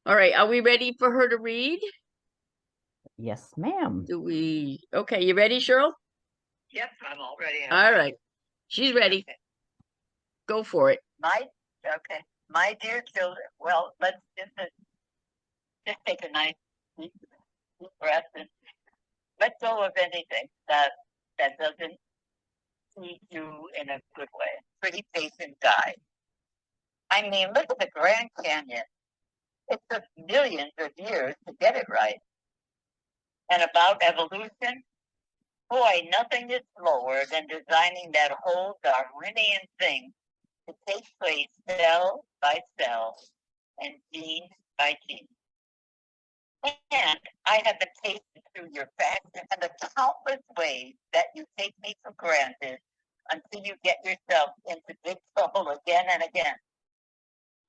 All right, are we ready for her to read? Yes, ma'am. Okay, you ready, Cheryl? Yep, I'm all ready. All right, she's ready. Okay. Go for it. My dear children, well, let's just take a nice deep breath and let go of anything that doesn't feed you in a good way. Pretty patient guy. I mean, look at the Grand Canyon. It took millions of years to get it right. And about evolution, boy, nothing is slower than designing that whole Darwinian thing to take place cell by cell and gene by gene. And I have been tasted through your facts and the countless ways that you take me for granted until you get yourself into big trouble again and again.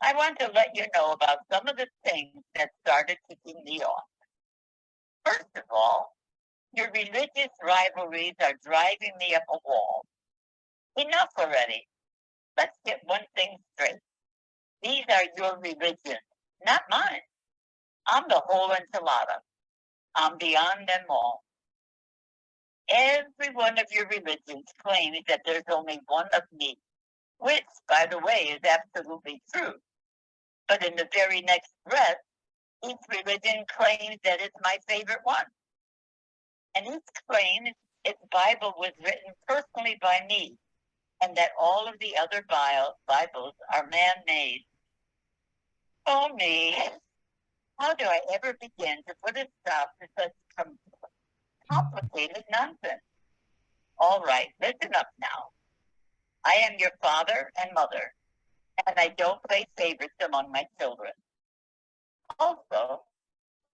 I want to let you know about some of the things that started ticking me off. First of all, your religious rivalries are driving me up a wall. Enough already. Let's get one thing straight. These are your religions, not mine. I'm the whole enchilada. I'm beyond them all. Every one of your religions claims that there's only one of me, which, by the way, is absolutely true. But in the very next breath, each religion claims that it's my favorite one. And each claims its Bible was written personally by me, and that all of the other Bibles are man-made. Oh me, how do I ever begin to put a stop to such complicated nonsense? All right, listen up now. I am your father and mother, and I don't play favorites among my children. Also,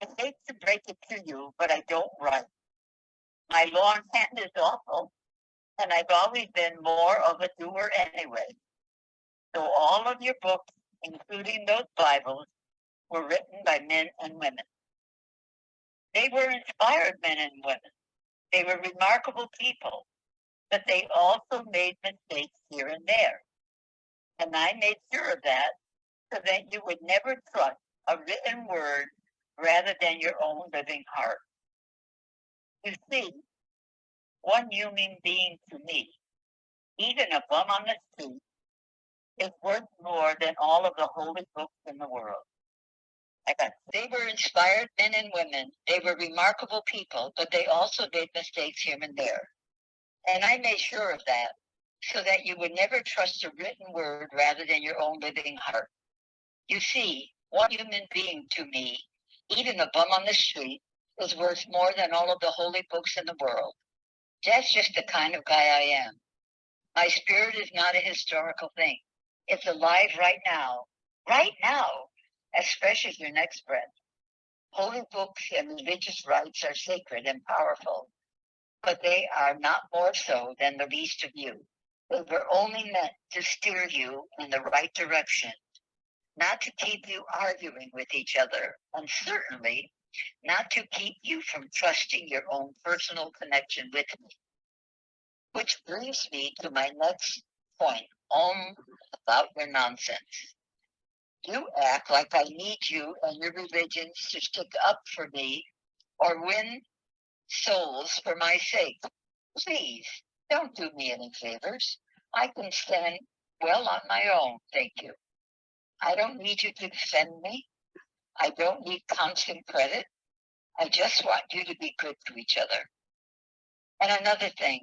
I hate to break it to you, but I don't write. My longhand is awful, and I've always been more of a doer anyway. So all of your books, including those Bibles, were written by men and women. They were inspired men and women. They were remarkable people, but they also made mistakes here and there. And I made sure of that so that you would never trust a written word rather than your own living heart. You see, one human being to me, even a bum on the street, is worth more than all of the holy books in the world. They were inspired men and women. They were remarkable people, but they also made mistakes here and there. And I made sure of that so that you would never trust a written word rather than your own living heart. You see, one human being to me, even a bum on the street, is worth more than all of the holy books in the world. That's just the kind of guy I am. My spirit is not a historical thing. It's alive right now, as fresh as your next breath. Holy books and religious rites are sacred and powerful, but they are not more so than the least of you. They were only meant to steer you in the right direction, not to keep you arguing with each other, and certainly not to keep you from trusting your own personal connection with me. Which brings me to my next point, about your nonsense. You act like I need you and your religions to stick up for me or win souls for my sake. Please, don't do me any favors. I can stand well on my own, thank you. I don't need you to defend me. I don't need constant credit. I just want you to be good to each other. And another thing,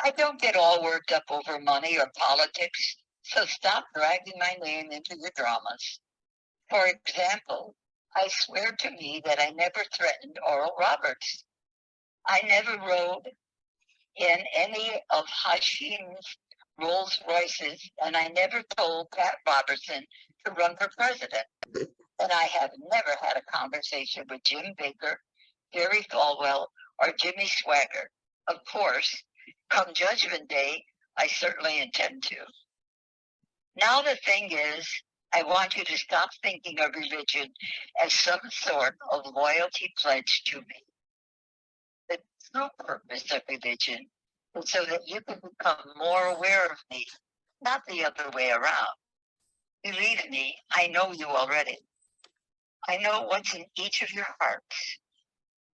I don't get all worked up over money or politics, so stop dragging my name into your dramas. For example, I swear to me that I never threatened Oral Roberts. I never rode in any of Hashim's Rolls Royces, and I never told Pat Robertson to run for president. And I have never had a conversation with Jim Baker, Jerry Falwell, or Jimmy Swaggart. Of course, come Judgment Day, I certainly intend to. Now the thing is, I want you to stop thinking of religion as some sort of loyalty pledge to me. The true purpose of religion is so that you can become more aware of me, not the other way around. Believe me, I know you already. I know what's in each of your hearts,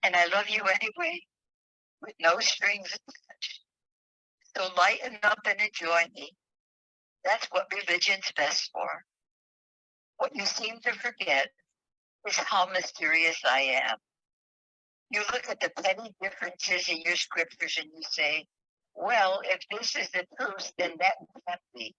and I love you anyway, with no strings attached. So lighten up and enjoy me. That's what religion's best for. What you seem to forget is how mysterious I am. You look at the petty differences in your scriptures and you say, well, if this is the truth, then that can't be.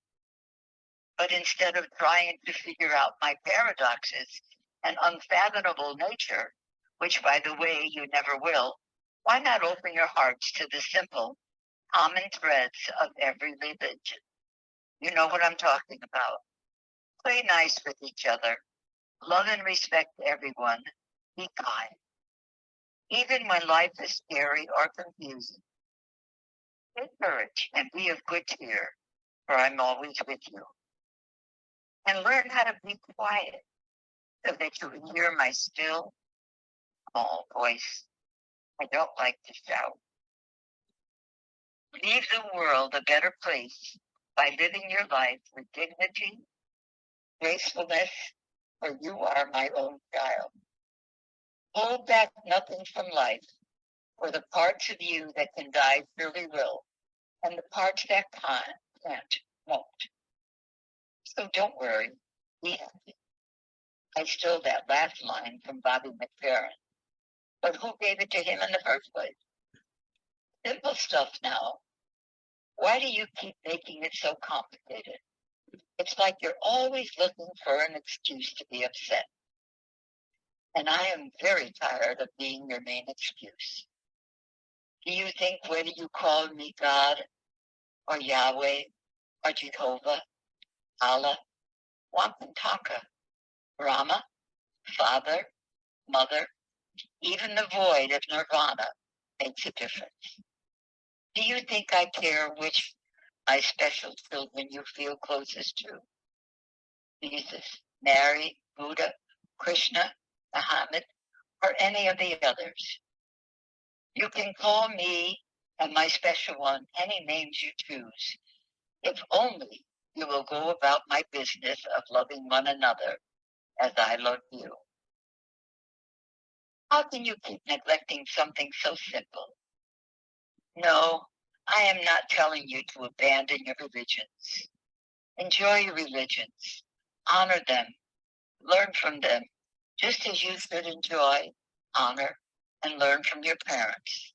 But instead of trying to figure out my paradoxes and unfathomable nature, which, by the way, you never will, why not open your hearts to the simple, common threads of every religion? You know what I'm talking about. Play nice with each other. Love and respect everyone. Be kind. Even when life is scary or confusing, take courage and be of good cheer, for I'm always with you. And learn how to be quiet so that you can hear my still, small voice. I don't like to shout. Leave the world a better place by living your life with dignity, gracefulness, for you are my own child. Hold back nothing from life, for the parts of you that can die surely will, and the parts that can't won't. So don't worry, be happy. I stole that last line from Bobby McFerrin, but who gave it to him in the first place? Simple stuff now. Why do you keep making it so complicated? It's like you're always looking for an excuse to be upset. And I am very tired of being your main excuse. Do you think whether you call me God or Yahweh or Jehovah, Allah, Wampantaka, Brahma, Father, Mother, even the void of Nirvana makes a difference? Do you think I care which my special children you feel closest to? Jesus, Mary, Buddha, Krishna, Muhammad, or any of the others? You can call me and my special one any names you choose, if only you will go about my business of loving one another as I love you. How can you keep neglecting something so simple? No, I am not telling you to abandon your religions. Enjoy your religions. Honor them. Learn from them, just as you should enjoy, honor, and learn from your parents.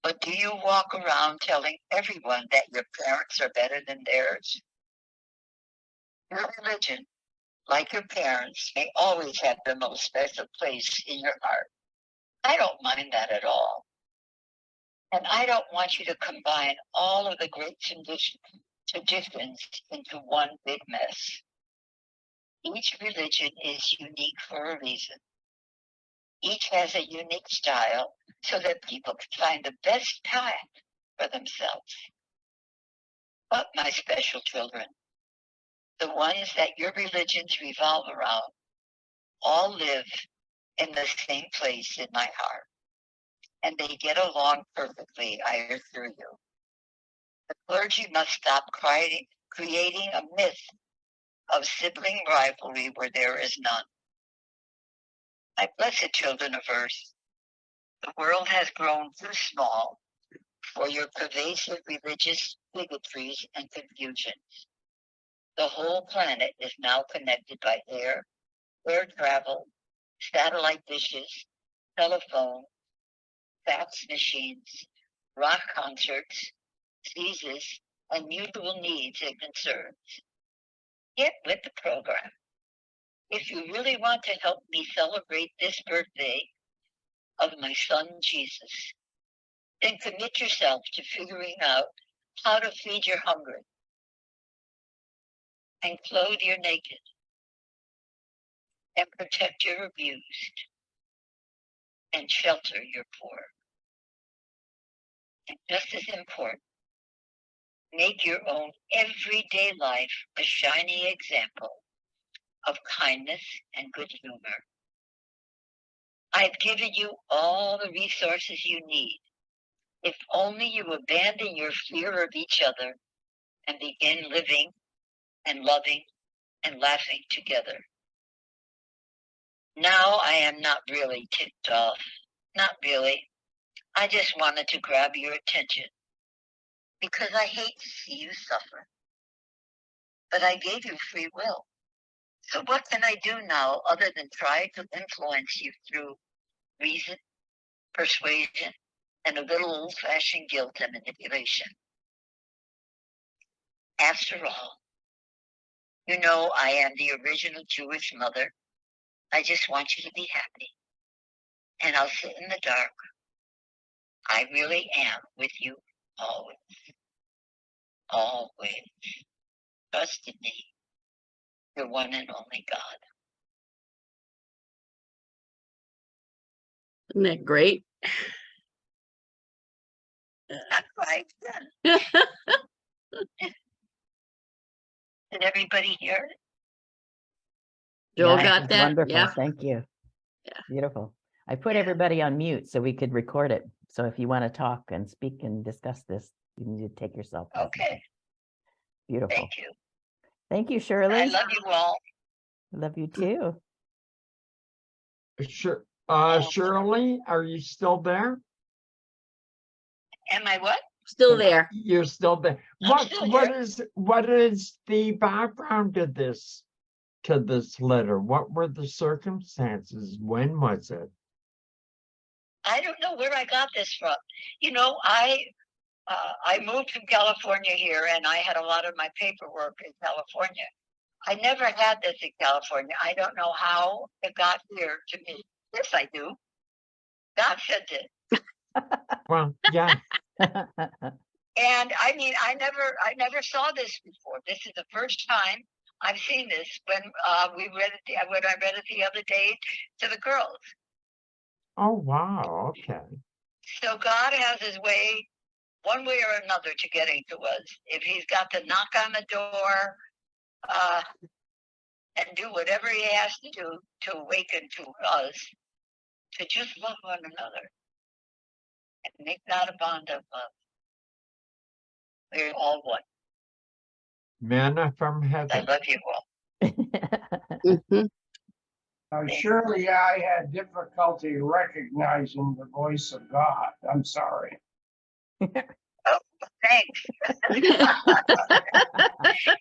But do you walk around telling everyone that your parents are better than theirs? Your religion, like your parents, may always have the most special place in your heart. I don't mind that at all. And I don't want you to combine all of the great traditions into one big mess. Each religion is unique for a reason. Each has a unique style so that people can find the best path for themselves. But my special children, the ones that your religions revolve around, all live in the same place in my heart. And they get along perfectly, I assure you. The clergy must stop creating a myth of sibling rivalry where there is none. My blessed children of earth, the world has grown too small for your pervasive religious bigotries and confusions. The whole planet is now connected by air travel, satellite dishes, telephone, fax machines, rock concerts, diseases, and mutual needs and concerns. Get with the program. If you really want to help me celebrate this birthday of my son Jesus, then commit yourself to figuring out how to feed your hungry and clothe your naked and protect your abused and shelter your poor. And just as important, make your own everyday life a shining example of kindness and good humor. I've given you all the resources you need, if only you abandon your fear of each other and begin living and loving and laughing together. Now I am not really ticked off. Not really. I just wanted to grab your attention because I hate to see you suffer. But I gave you free will. So what can I do now other than try to influence you through reason, persuasion, and a little old-fashioned guilt and manipulation? After all, you know I am the original Jewish mother. I just want you to be happy. And I'll sit in the dark. I really am with you always. Always. Trust in me, your one and only God. Isn't that great? Not quite done. Did everybody hear it? Joel Yeah, got it's that? wonderful. Yeah. Thank you. Yeah. Beautiful. I put Yeah. everybody on mute so we could record it. So if you want to talk and speak and discuss this, you need to take yourself off. Okay. Beautiful. Thank you. Thank you, I Shirley. love you all. Love you too. Sure. Shirley, are you still there? Am I what? Still there. You're still there. I'm still here. What is the background to this letter? What were the circumstances? When was it? I don't know where I got this from. You know, I moved from California here, and I had a lot of my paperwork in California. I never had this in California. I don't know how it got here to me. Yes, I do. God sent it. Well, yeah. And I mean, I never saw this before. This is the first time I've seen this when when I read it the other day to the girls. Oh, wow. Okay. So God has his way, one way or another, to getting to us. If he's got to knock on the door, and do whatever he has to do to awaken to us to just love one another and make that a bond of love. We're all one. Manna from I heaven. love you all. Mhm. Surely I had difficulty recognizing the voice of God. I'm sorry. Oh, thanks.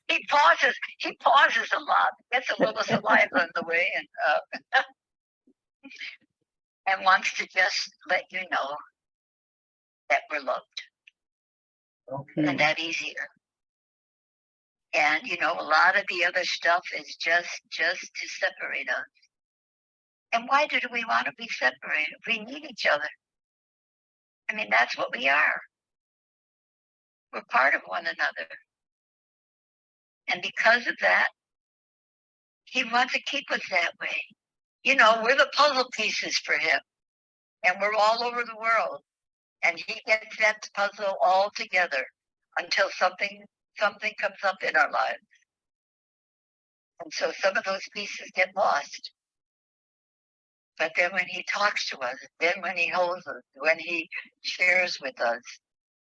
He pauses a lot, gets a little saliva in the way, and wants to just let you know that we're loved. Okay. And that easier. And you know, a lot of the other stuff is just to separate us. And why do we want to be separated? We need each other. I mean, that's what we are. We're part of one another. And because of that, he wants to keep us that way. You know, we're the puzzle pieces for him. And we're all over the world. And he gets that puzzle all together until something comes up in our lives. And so some of those pieces get lost. But then when he talks to us, then when he holds us, when he shares with us,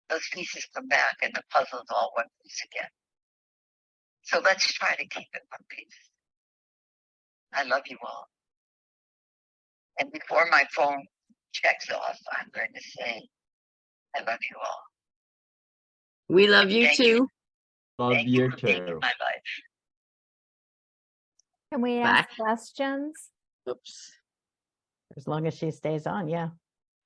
those pieces come back and the puzzle's all one piece again. So let's try to keep it one piece. I love you all. And before my phone checks off, I'm going to say, I love you all. We love you Thank you. too. Love Thank you for being in too. my life. Can we ask questions? Oops. As long as she stays on, yeah.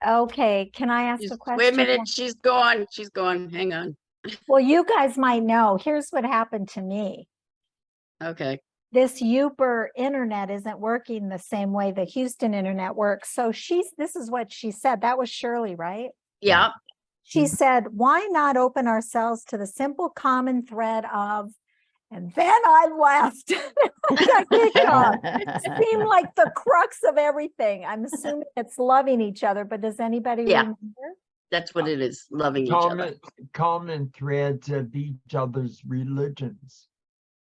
Okay, can I ask a question? Wait a minute. She's gone. She's gone. Hang on. Well, you guys might know. Here's what happened to me. Okay. This Uber internet isn't working the same way the Houston internet works. So this is what she said. That was Shirley, right? Yeah. She said, why not open ourselves to the simple common thread of, and then I left. I got kicked off. It seemed like the crux of everything. I'm assuming it's loving each other, but does anybody Yeah. remember? That's what it is. Loving each other. Common threads of each other's religions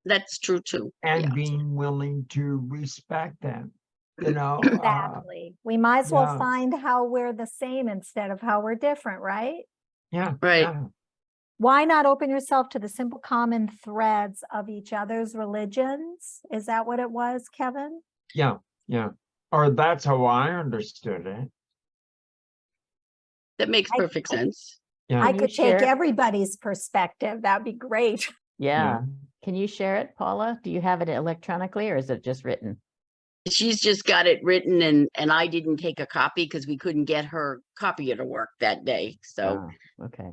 That's true too. and Yeah. being willing to respect them. You know, Exactly. We might as well yeah. find how we're the same instead of how we're different, right? yeah, Right. yeah. Why not open yourself to the simple common threads of each other's religions? Is that what it was, Kevin? Yeah, yeah. Or that's how I understood it. That makes I- perfect sense. Yeah. I Can you could take share? everybody's perspective. That'd be great. Yeah. Can you share it, Paula? Do you have it electronically or is it just written? She's just got it written and I didn't take a copy because we couldn't get her copier to work that day. So Oh, okay.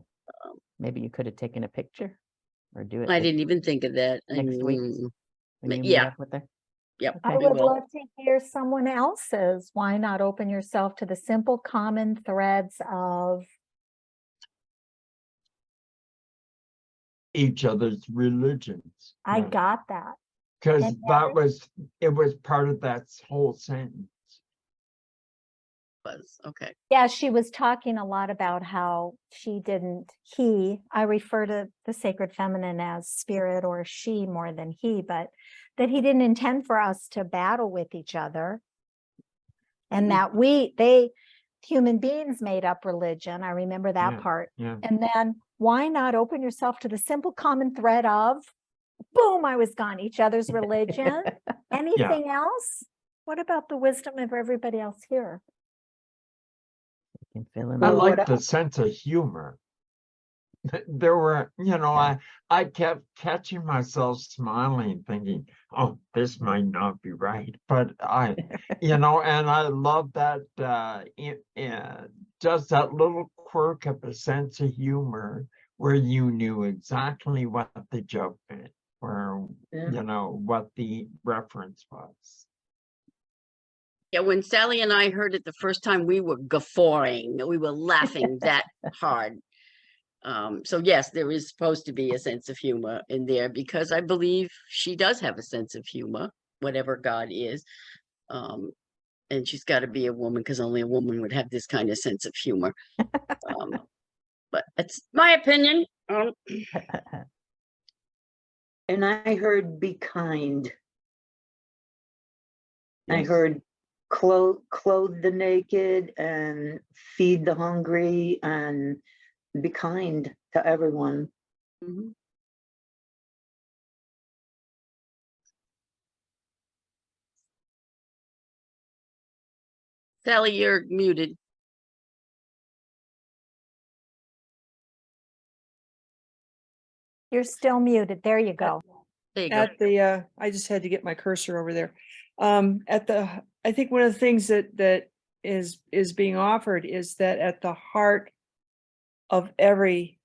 Maybe you could have taken a picture or do it I this- didn't even think of that. next week when you meet yeah. up with her. Yep. I Okay. we would will. love to hear someone else's. Why not open yourself to the simple common threads of Each other's religions. I got that. Because and it was part of that whole sentence. Was okay. Yeah, she was talking a lot about how I refer to the sacred feminine as spirit or she more than he, but that he didn't intend for us to battle with each other. And that human beings made up religion. I remember that Yeah, part. yeah. And then why not open yourself to the simple common thread of, boom, I was gone, each other's religion. Anything else? What about the wisdom of everybody else here? You can fill in I the- Well, like what the sense of humor. There were, I kept catching myself smiling, thinking, oh, this might not be right. But and I love that, just that little quirk of a sense of humor where you knew exactly what the joke meant or, Yeah. what the reference was. Yeah, when Sally and I heard it the first time, we were guffawing. We were laughing that hard. So yes, there is supposed to be a sense of humor in there because I believe she does have a sense of humor, whatever God is. And she's got to be a woman because only a woman would have this kind of sense of humor. But it's my opinion. And I heard be kind. I Yes. heard clothe the naked and feed the hungry and be kind to everyone. Mhm. Sally, you're muted. You're still muted. There you go. There you go. At the, I just had to get my cursor over there. I think one of the things that is being offered is that at the heart of every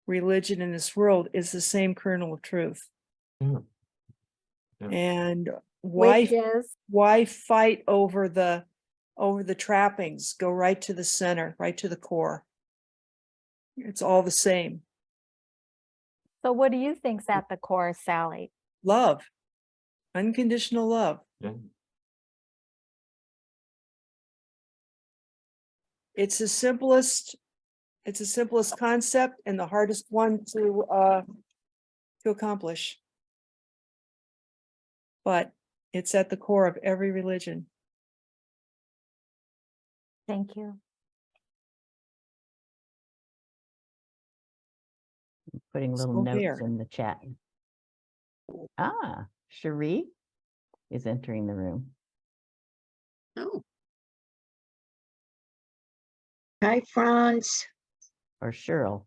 religion in this world is the same kernel of truth. Yeah. Yeah. And Which is, why fight over the trappings? Go right to the center, right to the core. It's all the same. so what do you think's at the core, Sally? Love, unconditional love. Yeah. It's the simplest concept and the hardest one to accomplish. But it's at the core of every religion. Thank you. Putting little So notes here. in the chat. Ah, Cherie is entering the room. Oh, Hi, Franz. Or Cheryl.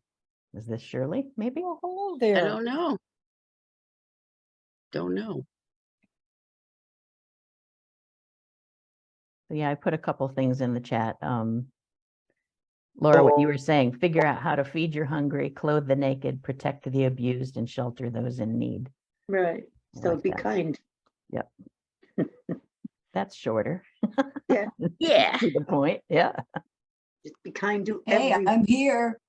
Is this Shirley, maybe? Oh, hello I there. don't know. Don't know. So yeah, I put a couple things in the chat. Laura, what you were saying, figure out how to feed your hungry, clothe the naked, protect the abused, and shelter those in need. Right. I So like be that. kind. That's shorter. Yeah. To the point, yeah. Just be kind to Hey, everyone. I'm here.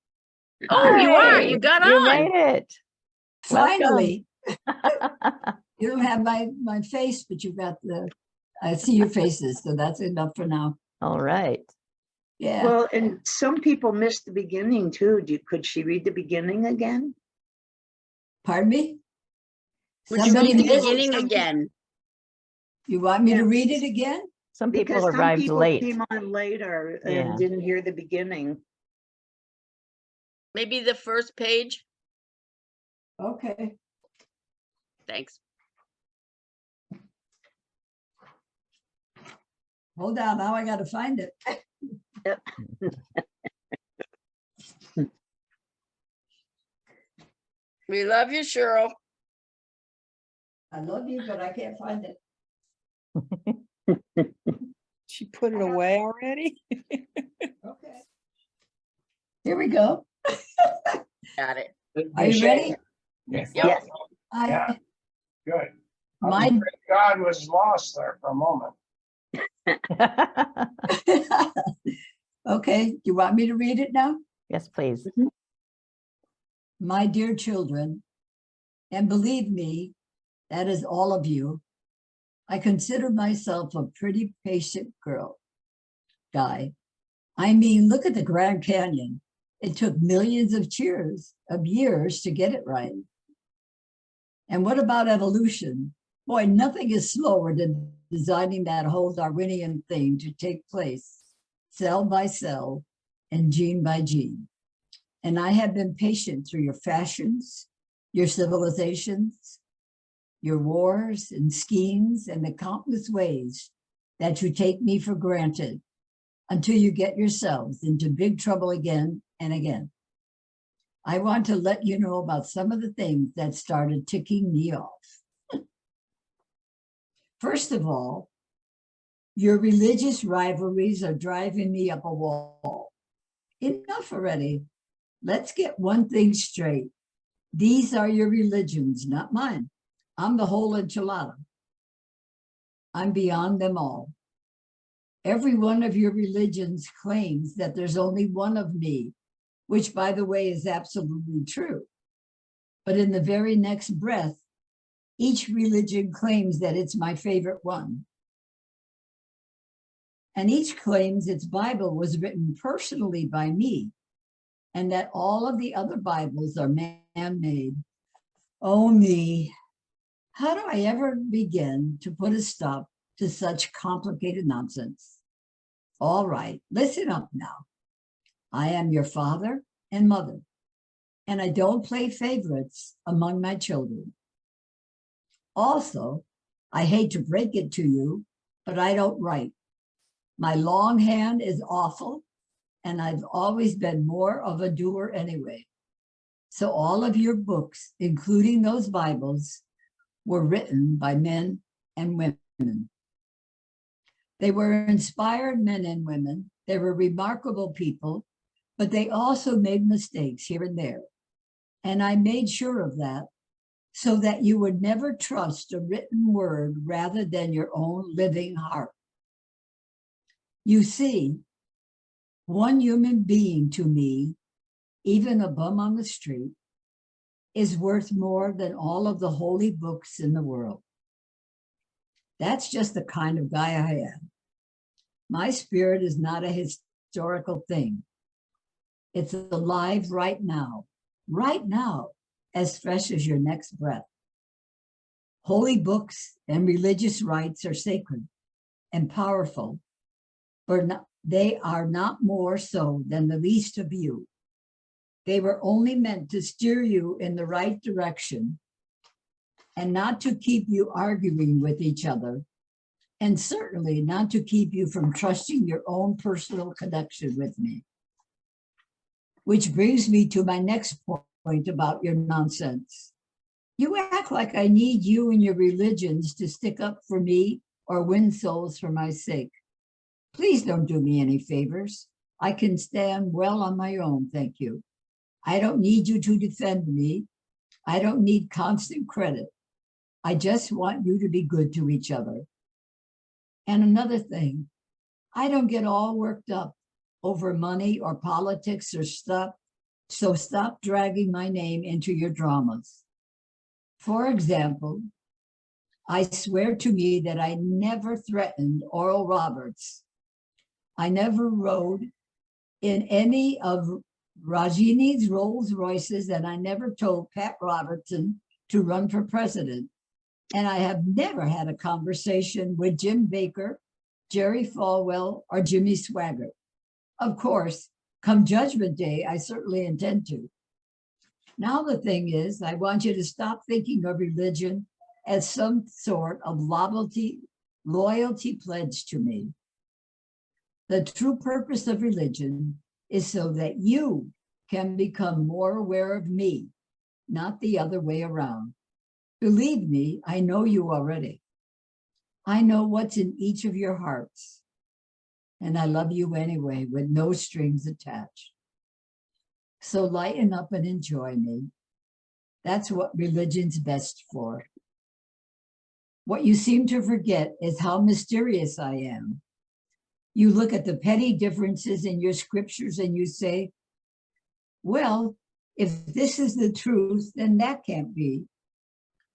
Oh, you are. Hey, You got You on. made it. Welcome. Finally. You don't have my face, but you've got I see your faces, so that's enough for now. All right. Yeah. Well, and some people missed the beginning too. Could she read the beginning again? Pardon me? Would you Somebody read the missed- beginning again? You want me to Yeah. read it again? Some people Because some arrived people late. came on later and Yeah. didn't hear the beginning. Maybe the first page? Okay. Thanks. Hold on, now I gotta find it. We love you, Cheryl. I love you, but I can't find it. She put it away already? Okay. Here we go. Got it. Are you ready? Yes. Yep. Yeah. Good. I was My- afraid God was lost there for a moment. Okay, do you want me to read it now? Yes, please. My dear children, and believe me, that is all of you, I consider myself a pretty patient guy. I mean, look at the Grand Canyon. It took millions of years to get it right. And what about evolution? Boy, nothing is slower than designing that whole Darwinian thing to take place, cell by cell and gene by gene. And I have been patient through your fashions, your civilizations, your wars and schemes, and the countless ways that you take me for granted until you get yourselves into big trouble again and again. I want to let you know about some of the things that started ticking me off. First of all, your religious rivalries are driving me up a wall. Enough already. Let's get one thing straight. These are your religions, not mine. I'm the whole enchilada. I'm beyond them all. Every one of your religions claims that there's only one of me, which, by the way, is absolutely true. But in the very next breath, each religion claims that it's my favorite one. And each claims its Bible was written personally by me, and that all of the other Bibles are man-made. Oh, me. How do I ever begin to put a stop to such complicated nonsense? All right, listen up now. I am your father and mother, and I don't play favorites among my children. Also, I hate to break it to you, but I don't write. My longhand is awful, and I've always been more of a doer anyway. So all of your books, including those Bibles, were written by men and women. They were inspired men and women. They were remarkable people, but they also made mistakes here and there. And I made sure of that so that you would never trust a written word rather than your own living heart. You see, one human being to me, even a bum on the street, is worth more than all of the holy books in the world. That's just the kind of guy I am. My spirit is not a historical thing. It's alive right now, as fresh as your next breath. Holy books and religious rites are sacred and powerful, but they are not more so than the least of you. They were only meant to steer you in the right direction and not to keep you arguing with each other, and certainly not to keep you from trusting your own personal connection with me. Which brings me to my next point about your nonsense. You act like I need you and your religions to stick up for me or win souls for my sake. Please don't do me any favors. I can stand well on my own, thank you. I don't need you to defend me. I don't need constant credit. I just want you to be good to each other. And another thing, I don't get all worked up over money or politics or stuff, so stop dragging my name into your dramas. For example, I swear to me that I never threatened Oral Roberts. I never rode in any of Rajini's Rolls Royces, and I never told Pat Robertson to run for president. And I have never had a conversation with Jim Baker, Jerry Falwell, or Jimmy Swaggart. Of course, come Judgment Day, I certainly intend to. Now the thing is, I want you to stop thinking of religion as some sort of loyalty pledge to me. The true purpose of religion is so that you can become more aware of me, not the other way around. Believe me, I know you already. I know what's in each of your hearts, and I love you anyway with no strings attached. So lighten up and enjoy me. That's what religion's best for. What you seem to forget is how mysterious I am. You look at the petty differences in your scriptures and you say, well, if this is the truth, then that can't be.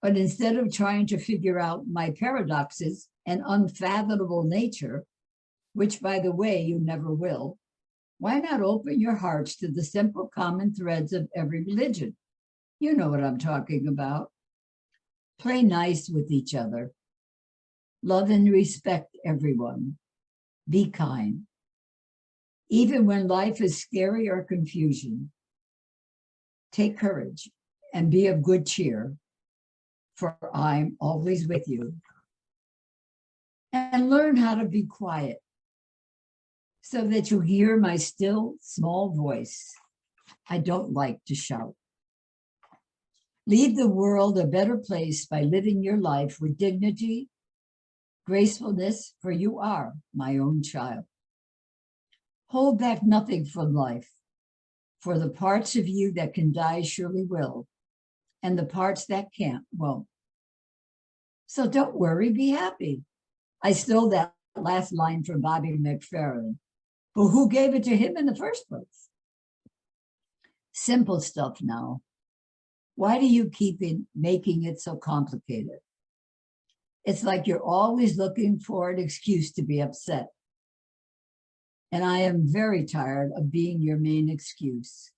But instead of trying to figure out my paradoxes and unfathomable nature, which by the way, you never will, why not open your hearts to the simple common threads of every religion? You know what I'm talking about. Play nice with each other. Love and respect everyone. Be kind. Even when life is scary or confusion, take courage and be of good cheer, for I'm always with you. And learn how to be quiet so that you hear my still, small voice. I don't like to shout. Leave the world a better place by living your life with dignity, gracefulness, for you are my own child. Hold back nothing from life, for the parts of you that can die surely will, and the parts that can't won't. So don't worry, be happy. I stole that last line from Bobby McFerrin, but who gave it to him in the first place? Simple stuff now. Why do you keep making it so complicated? It's like you're always looking for an excuse to be upset. And I am very tired of being your main excuse.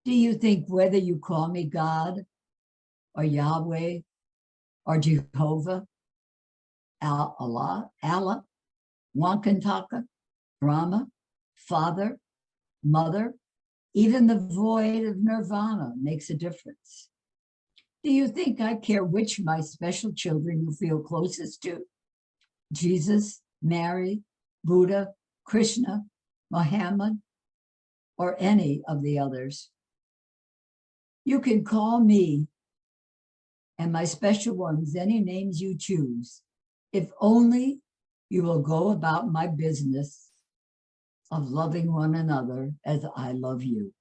Do you think whether you call me God or Yahweh or Jehovah, Allah, Wankantaka, Brahma, Father, Mother, even the void of nirvana makes a difference? Do you think I care which my special children you feel closest to? Jesus, Mary, Buddha, Krishna, Muhammad, or any of the others? You can call me and my special ones any names you choose, if only you will go about my business of loving one another as I love you.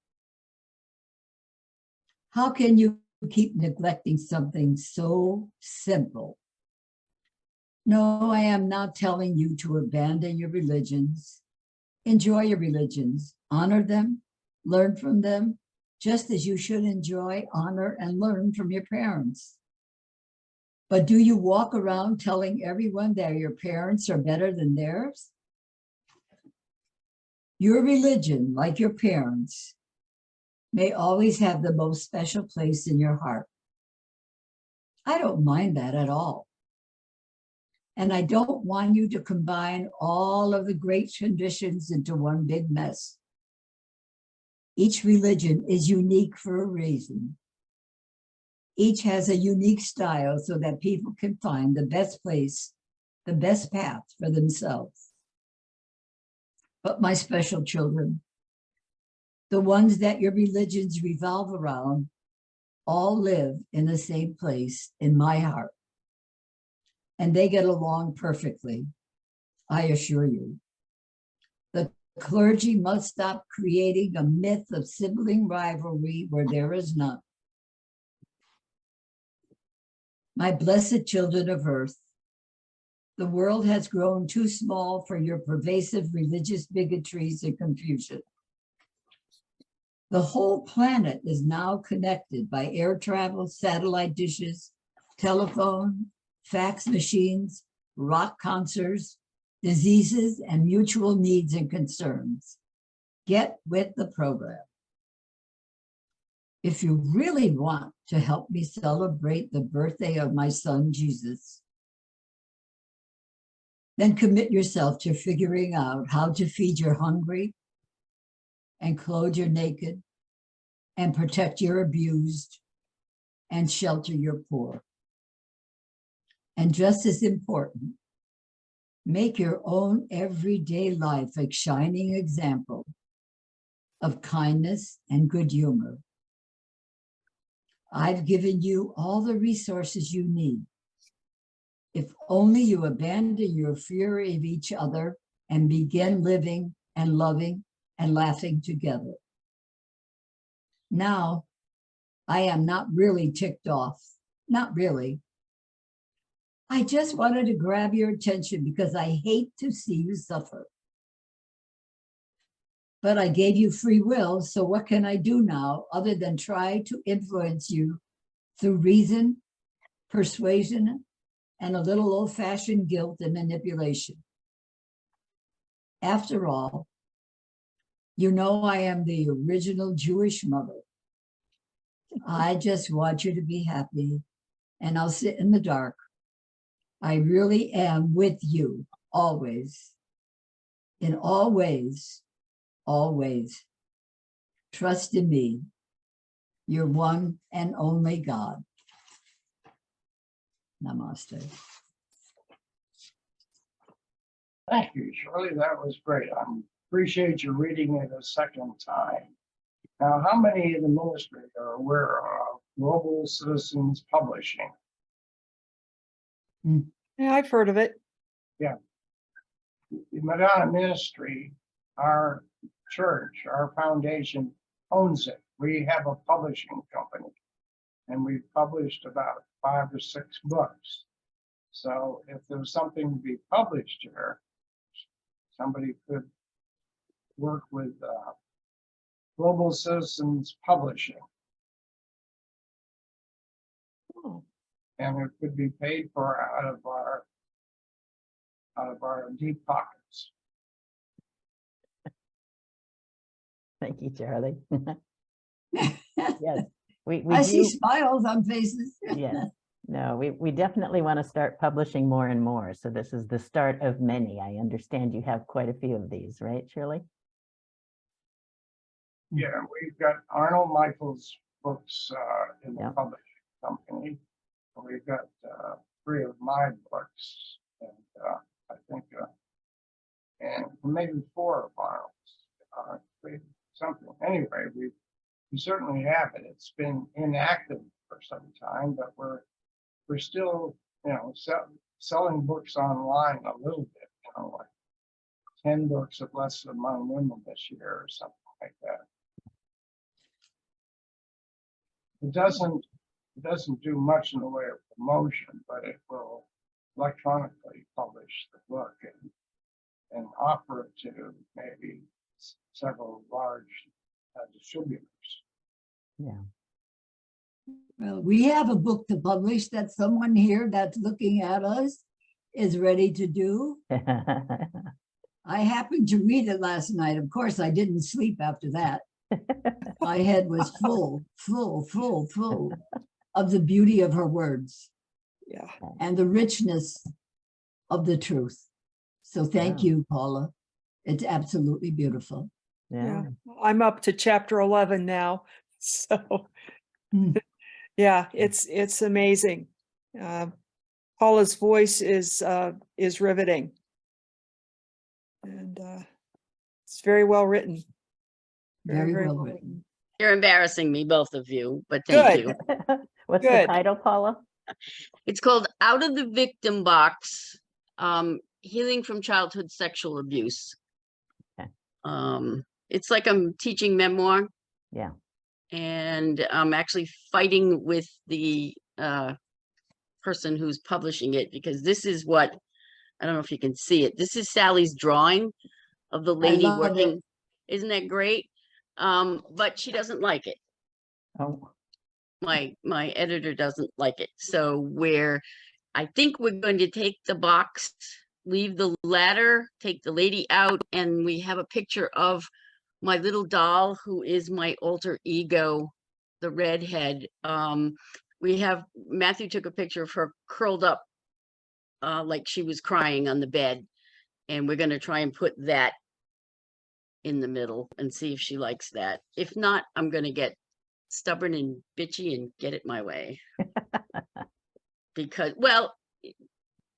How can you keep neglecting something so simple? No, I am not telling you to abandon your religions. Enjoy your religions, honor them, learn from them, just as you should enjoy, honor, and learn from your parents. But do you walk around telling everyone that your parents are better than theirs? Your religion, like your parents, may always have the most special place in your heart. I don't mind that at all. And I don't want you to combine all of the great traditions into one big mess. Each religion is unique for a reason. Each has a unique style so that people can find the best place, the best path for themselves. But my special children, the ones that your religions revolve around, all live in the same place in my heart. And they get along perfectly, I assure you. The clergy must stop creating a myth of sibling rivalry where there is none. My blessed children of earth, the world has grown too small for your pervasive religious bigotries and confusion. The whole planet is now connected by air travel, satellite dishes, telephone, fax machines, rock concerts, diseases, and mutual needs and concerns. Get with the program. If you really want to help me celebrate the birthday of my son, Jesus, then commit yourself to figuring out how to feed your hungry and clothe your naked and protect your abused and shelter your poor. And just as important, Make your own everyday life a shining example of kindness and good humor. I've given you all the resources you need. If only you abandon your fear of each other and begin living and loving and laughing together. Now, I am not really ticked off. Not really. I just wanted to grab your attention because I hate to see you suffer. But I gave you free will, so what can I do now other than try to influence you through reason, persuasion, and a little old-fashioned guilt and manipulation? After all, you know I am the original Jewish mother. I just want you to be happy, and I'll sit in the dark. I really am with you, always. In all ways, always. Trust in me, your one and only God. Namaste. Thank you, Shirley. That was great. I appreciate you reading it a second time. Now, how many in the ministry are aware of Global Citizens Publishing? Yeah, I've heard of it. The Madonna Ministry, our church, our foundation owns it. We have a publishing company, and we've published about 5 or 6 books. So if there's something to be published here, somebody could work with Global Citizens Publishing, Oh, and it could be paid for out of our deep pockets. Thank you, Charlie. Yes, we I see do. smiles on faces. Yes, no, we definitely want to start publishing more and more. So this is the start of many. I understand you have quite a few of these, right, Shirley? Yeah, we've got Arnold Michael's books in the Yep. publishing company. We've got 3 of my books, and I think, and maybe 4 of Arnold's. Something. Anyway, we certainly have it. It's been inactive for some time, but we're still, selling books online a little bit. Like 10 books of Blessed Among Women this year, or something like that. It doesn't do much in the way of promotion, but it will electronically publish the book and offer it to maybe several large distributors. Yeah. Well, we have a book to publish that someone here that's looking at us is ready to do. I happened to read it last night. Of course, I didn't sleep after that. My head was full of the beauty of her words yeah. and the richness of the truth. So thank Yeah. you, Paula. It's absolutely beautiful. Yeah. I'm up to chapter 11 now. So Mm. yeah, it's amazing. Paula's voice is riveting. And it's very well written. Very well written. You're embarrassing me, both of you, but thank Good. you. What's the Good. title, Paula? It's called Out of the Victim Box, Healing from Childhood Sexual Abuse. Okay. It's like I'm teaching memoir. Yeah. And I'm actually fighting with the person who's publishing it, because this is what, I don't know if you can see it. This is Sally's drawing of the lady love working. it. Isn't that great? But she doesn't like it. Oh, My editor doesn't like it. So I think we're going to take the box, leave the ladder, take the lady out, and we have a picture of my little doll, who is my alter ego, the redhead. Matthew took a picture of her curled up like she was crying on the bed, and we're going to try and put that in the middle and see if she likes that. If not, I'm going to get stubborn and bitchy and get it my way. Because, well,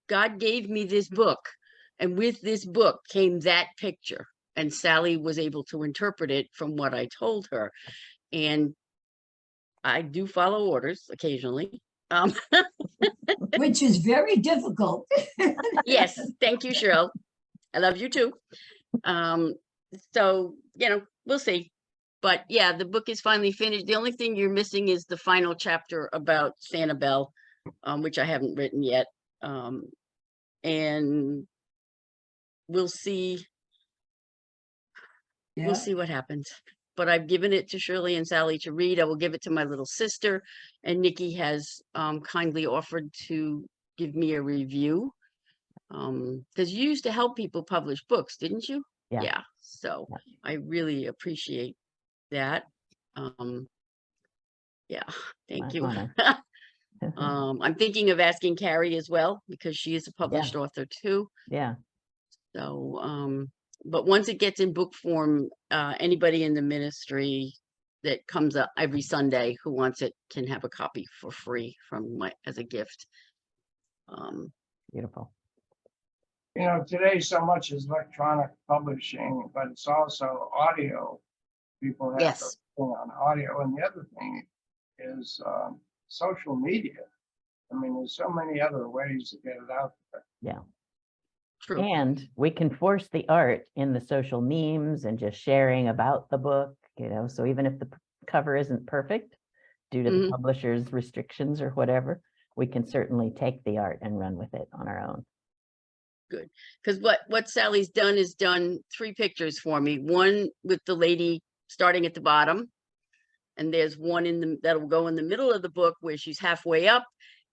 God gave me this book And with this book came that picture, and Sally was able to interpret it from what I told her. And I do follow orders occasionally. Which is very difficult. Yes, thank you, Cheryl. I love you too. So, you know, we'll see. But yeah, the book is finally finished. The only thing you're missing is the final chapter about Sanibel, which I haven't written yet. And we'll see. We'll Yeah, see what happens. But I've given it to Shirley and Sally to read. I will give it to my little sister, and Nikki has kindly offered to give me a review. Because you used to help people publish books, didn't you? Yeah. Yeah. So Yeah. I really appreciate that. Yeah, thank My you. honor. I'm thinking of asking Carrie as well, because she is a published author too. Yeah, So, but once it gets in book form, anybody in the ministry that comes up every Sunday who wants it can have a copy for free from as a gift. beautiful. You know, today so much is electronic publishing, but it's also audio. People have Yes. to thing on audio, and the other thing is social media. I mean, there's so many other ways to get it out there. Yeah. True. And we can force the art in the social memes and just sharing about the book, you know, so even if the cover isn't perfect due to the Mhm. publisher's restrictions or whatever, we can certainly take the art and run with it on our own. Good, because what Sally's done is done 3 pictures for me. One with the lady starting at the bottom, and there's one in the that'll go in the middle of the book where she's halfway up,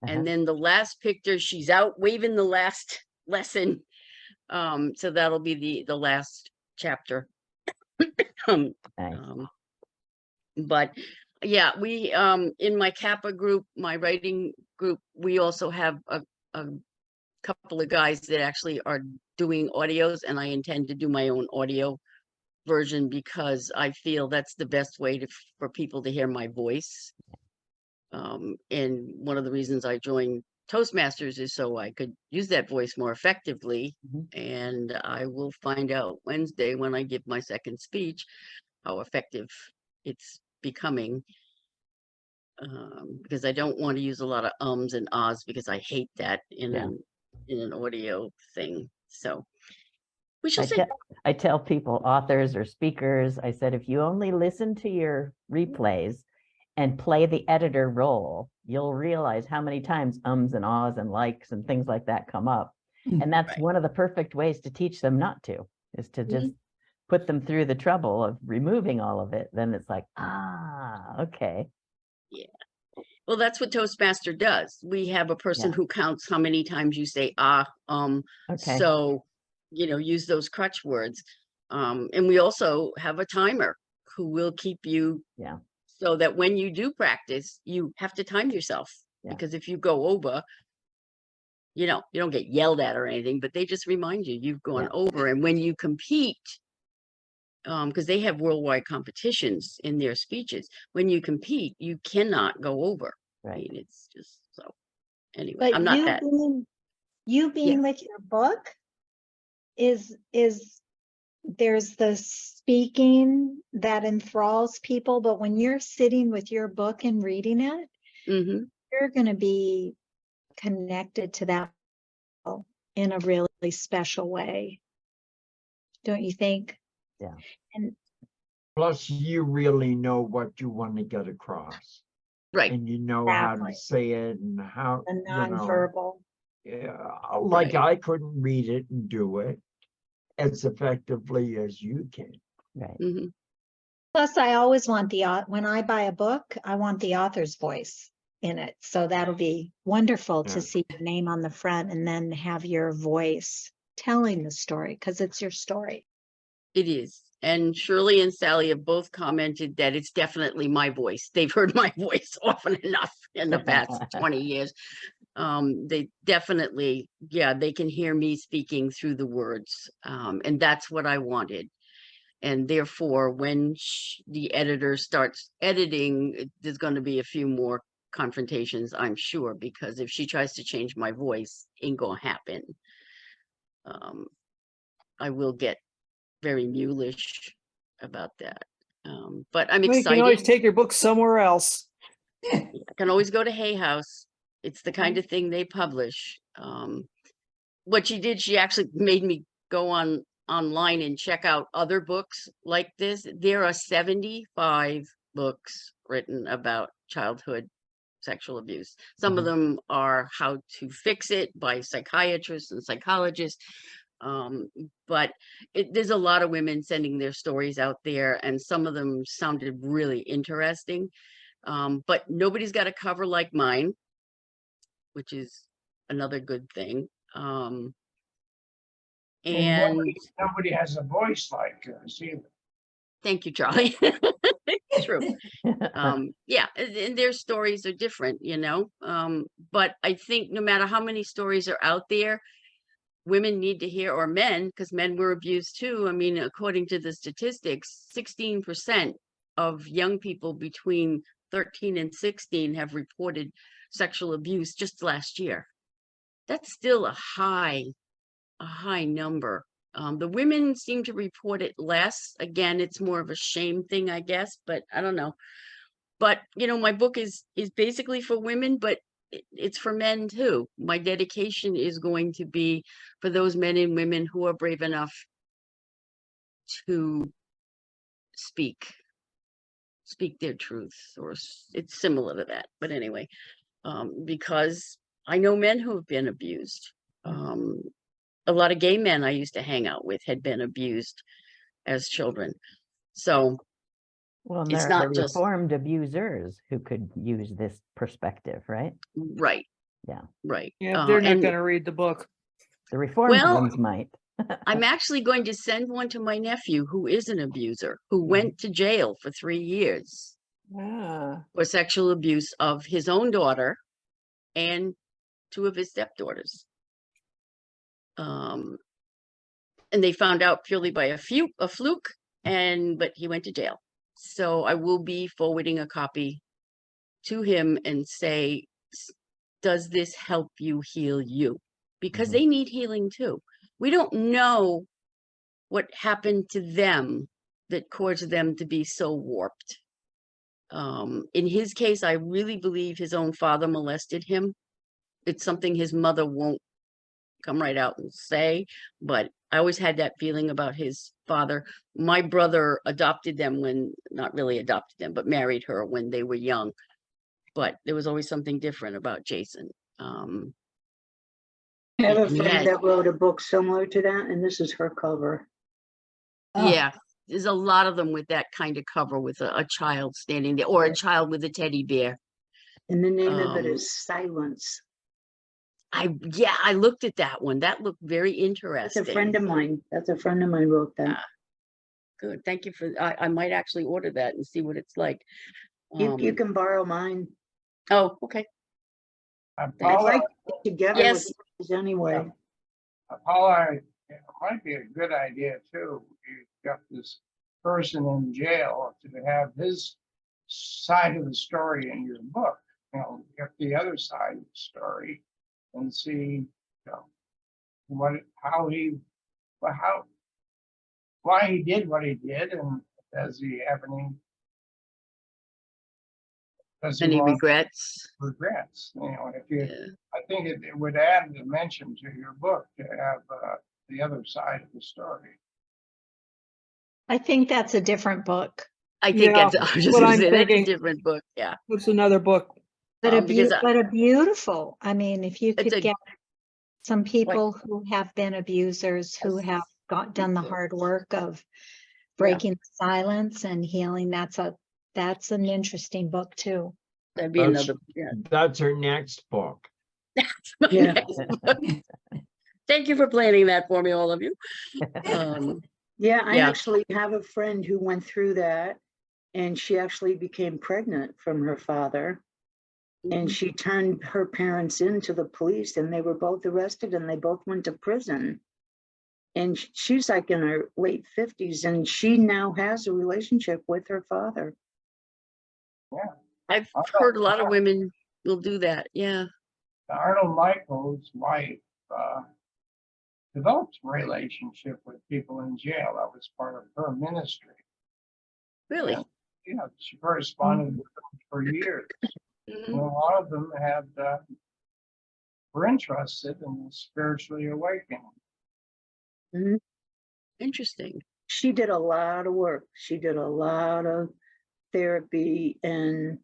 Uh-huh. and then the last picture she's out waving the last lesson. So that'll be the last chapter. Nice. But yeah, we in my Kappa group, my writing group, we also have a couple of guys that actually are doing audios, and I intend to do my own audio version because I feel that's the best way for people to hear my voice. And one of the reasons I joined Toastmasters is so I could use that voice more effectively. Mhm. And I will find out Wednesday when I give my second speech how effective it's becoming. Because I don't want to use a lot of ums and ahs, because I hate that in an audio thing. So we shall see. I tell people, authors or speakers, I said, if you only listen to your replays and play the editor role, you'll realize how many times ums and ahs and likes and things like that come up. And that's Right. one of the perfect ways to teach them not to, is to just put them through the trouble of removing all of it. Then it's like, okay. Yeah. Well, that's what Toastmaster does. We have a person who counts how many times you say Okay. so, you know, use those crutch words. And we also have a timer who will keep you so that when you do practice, you have to time yourself. Because if you go over, you know, you don't get yelled at or anything, but they just remind you you've gone over. And when you compete, because they have worldwide competitions in their speeches, when you compete, you cannot go over. I Right. mean, it's just so. Anyway, But I'm not that. you being with your book is there's the speaking that enthralls people, but when you're sitting with your book and reading it, you're going to be connected to that in a really special way. Don't you think? Yeah. And Plus, you really know what you want to get across. Right. And you know how to Exactly. say it and how, the you know, nonverbal. like Right. I couldn't read it and do it as effectively as you can. Right. Plus, I always want when I buy a book, I want the author's voice in it. So that'll be wonderful to see your name on the front and then have your voice telling the story, because it's your story. It is. And Shirley and Sally have both commented that it's definitely my voice. They've heard my voice often enough in the past 20 years. They definitely, they can hear me speaking through the words. And that's what I wanted. And therefore, when the editor starts editing, there's going to be a few more confrontations, I'm sure, because if she tries to change my voice, ain't gonna happen. I will get very mulish about that. But I'm Well, you can always excited. take your book somewhere else. I can always go to Hay House. It's the kind Mm-hmm. of thing they publish. What she did, she actually made me go online and check out other books like this. There are 75 books written about childhood sexual abuse. Some of them are how to fix it by psychiatrists and psychologists. But there's a lot of women sending their stories out there, and some of them sounded really interesting. But nobody's got a cover like mine, which is another good thing. And And nobody has a voice like yours either. thank you, Charlie. True. Yeah, and their stories are different, you know. But I think no matter how many stories are out there, women need to hear, or men, because men were abused too. I mean, according to the statistics, 16% of young people between 13 and 16 have reported sexual abuse just last year. That's still a high number. The women seem to report it less. Again, it's more of a shame thing, I guess, but I don't know. But, you know, my book is basically for women, but it's for men too. My dedication is going to be for those men and women who are brave enough to speak their truth, or it's similar to that. But anyway, because I know men who have been abused. A lot of gay men I used to hang out with had been abused as children. So Well, and it's there are not the just reformed abusers who could use this perspective, right? right. Yeah. Right. Yeah, they're not and going to read the book. The reformed Well, ones might. I'm actually going to send one to my nephew who is an abuser, who went to jail for 3 years Ah, for sexual abuse of his own daughter and 2 of his stepdaughters. And they found out purely by a fluke, but he went to jail. So I will be forwarding a copy to him and say, does this help you heal you? Because they need healing too. We don't know what happened to them that caused them to be so warped. In his case, I really believe his own father molested him. It's something his mother won't come right out and say, but I always had that feeling about his father. My brother adopted them not really adopted them, but married her when they were young. But there was always something different about Jason. I have a and he friend had- that wrote a book similar to that, and this is her cover. Oh, Yeah, there's a lot of them with that kind of cover with a child standing there, or a child with a teddy bear. And the name of it Um, is Silence. I looked at that one. That looked very That's interesting. a friend of mine. Wrote that. Good. Thank you for, I might actually order that and see what it's like. You can borrow mine. Oh, okay. I'd Paula, like to get together Yes. with you anyway. Paula, it might be a good idea too. You've got this person in jail to have his side of the story in your book. You know, get the other side of the story and see, you know, why he did what he did, and does he have Any want regrets? regrets? You know, if you, Yeah. I think it would add a dimension to your book to have the other side of the story. I think that's a different book, I think Yeah, that's, I was just what gonna I'm say, that's a thinking. different book. Yeah. It's another book. but a Because but a beautiful. I mean, if you It's could a- get some people who have been abusers, who have done the hard work of breaking the silence and healing, that's an interesting book too. that'd be That's- another, yeah. That's her next book. My Yeah. next book. Thank you for planning that for me, all of you. Yeah, I Yeah. actually have a friend who went through that, and she actually became pregnant from her father. And she turned her parents into the police, and they were both arrested, and they both went to prison. And she's like in her late 50s, and she now has a relationship with her father. I've heard a lot of women will do that. Yeah. Arnold Michael's wife developed a relationship with people in jail. That was part of her ministry. Really? And, she corresponded with them for years. Mhm. And a lot of them were interested in spiritually awakening. Interesting. She did a lot of work. She did a lot of therapy, and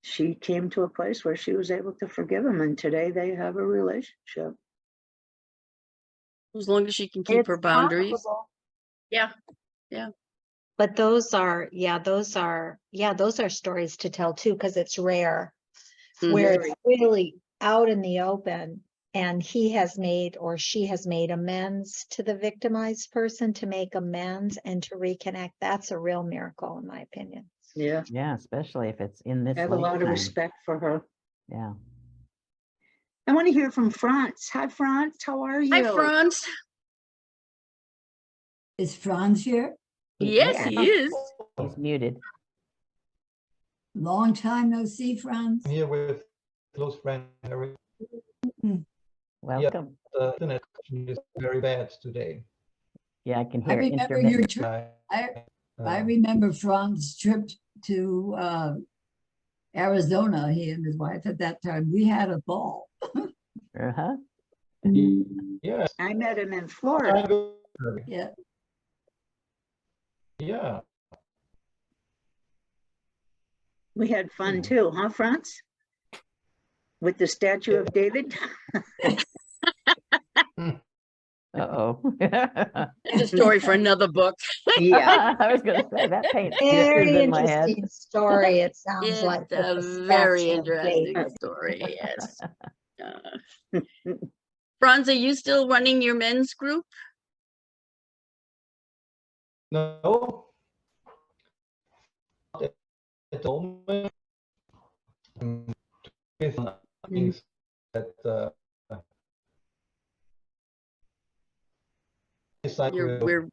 she came to a place where she was able to forgive him. And today they have a relationship. As long as she can keep her It's boundaries. possible. Yeah. But those are stories to tell too, because it's rare, where Mhm. it's really out in the open and he has made or she has made amends to the victimized person to make amends and to reconnect. That's a real miracle, in my opinion. Yeah. Yeah, especially if it's in this I have a lot of lifetime. respect for her. Yeah. I want to hear from Franz. Hi, Franz. How are you? Hi, Franz. Is Franz here? Yes, Yeah. he is. He's muted. Long time no see, Franz. I'm here with close friend Harry. Welcome. The internet is very bad today. Yeah, I can I hear remember your intermittent. trip. I Uh, remember Franz's trip to Arizona. He and his wife at that time. We had a ball. Uh-huh. yes. I met him in Florida. Yeah. Yeah. We had fun too, huh, Franz? With the statue of David. Uh-oh. It's a story for another book. Yeah. I was gonna say that paints Very pictures in my head. interesting story, it sounds It's like. with a the very statue of interesting David. story, yes. Franz, are you still running your men's group? No. At the moment, with things that it's like We're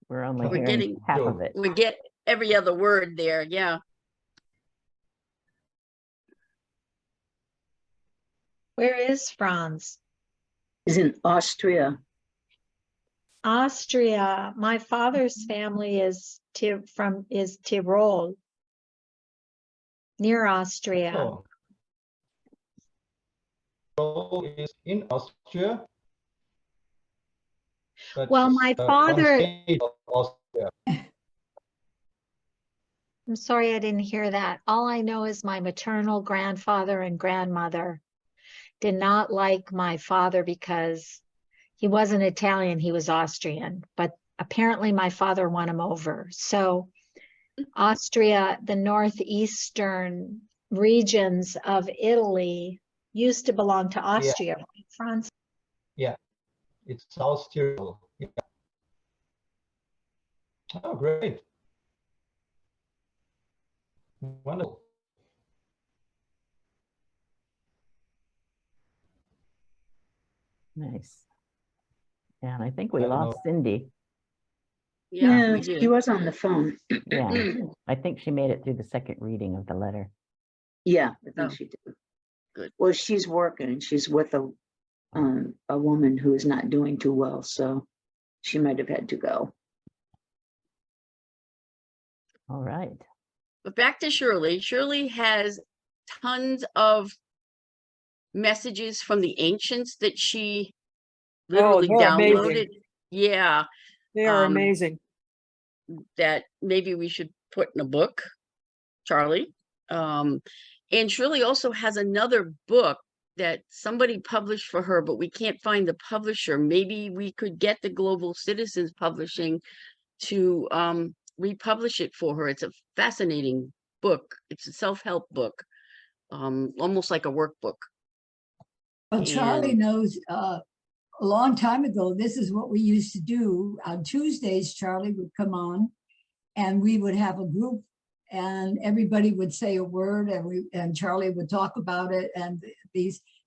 We're only We're hearing getting- half of it. we get every other word there, yeah. Where is Franz? He's in Austria. Austria. My father's family is Tyrol, near Austria. oh. Role is in Austria. But Well, it's, my one father- state of Austria. I'm sorry I didn't hear that. All I know is my maternal grandfather and grandmother did not like my father because he wasn't Italian, he was Austrian, but apparently my father won him over. So Austria, the northeastern regions of Italy used to belong to Austria, right, Franz? Yeah, it's South Tyrol. Yeah. Oh, great. Wonderful. Nice. Yeah, and I think we I don't lost know. Cindy. Yeah, we She do. was on the phone. Yeah, I think she made it through the second reading of the letter. Yeah, I think Oh, she did. good. Well, she's working and she's with a woman who is not doing too well, so she might have had to go. All right. But back to Shirley. Shirley has tons of messages from the ancients that she literally they're amazing. downloaded. Yeah, They are Um, amazing. that maybe we should put in a book, Charlie. And Shirley also has another book that somebody published for her, but we can't find the publisher. Maybe we could get the Global Citizens Publishing to republish it for her. It's a fascinating book. It's a self-help book, almost like a workbook. Well, Charlie And- knows a long time ago, this is what we used to do. On Tuesdays, Charlie would come on and we would have a group and everybody would say a word and Charlie would talk about it. And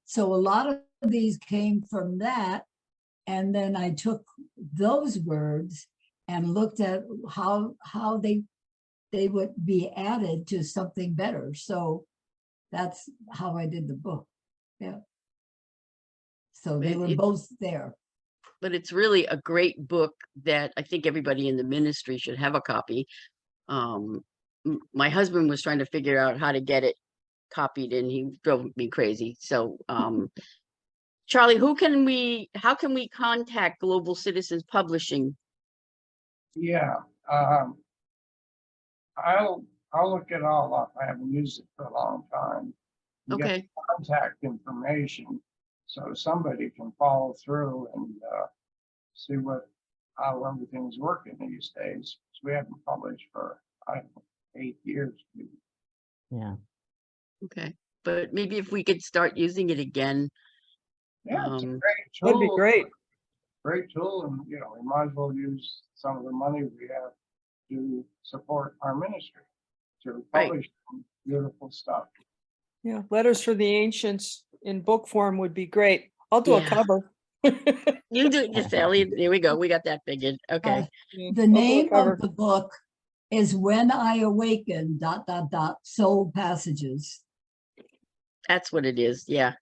so a lot of these came from that. And then I took those words and looked at how they would be added to something better. So that's how I did the book. So they It- were it- both there. But it's really a great book that I think everybody in the ministry should have a copy. My husband was trying to figure out how to get it copied and he drove me crazy. So, Charlie, how can we contact Global Citizens Publishing? Yeah, I'll look it all up. I haven't used it for a long time. You get Okay, contact information, so somebody can follow through and see how everything's working these days. 'Cause we haven't published for, I don't know, 8 years. Yeah. okay. But maybe if we could start using it again. Yeah, it's a Um, great tool. That'd be great. Great tool, and we might as well use some of the money we have to support our ministry, to Right. publish some beautiful stuff. Yeah, Letters for the Ancients in book form would be great. I'll do a Yeah. cover. You do it, just Sally. There we go. We got that figured. Okay. Yeah, The I'll do a name cover. of the book is When I Awaken, Soul Passages. That's what it is. Yeah.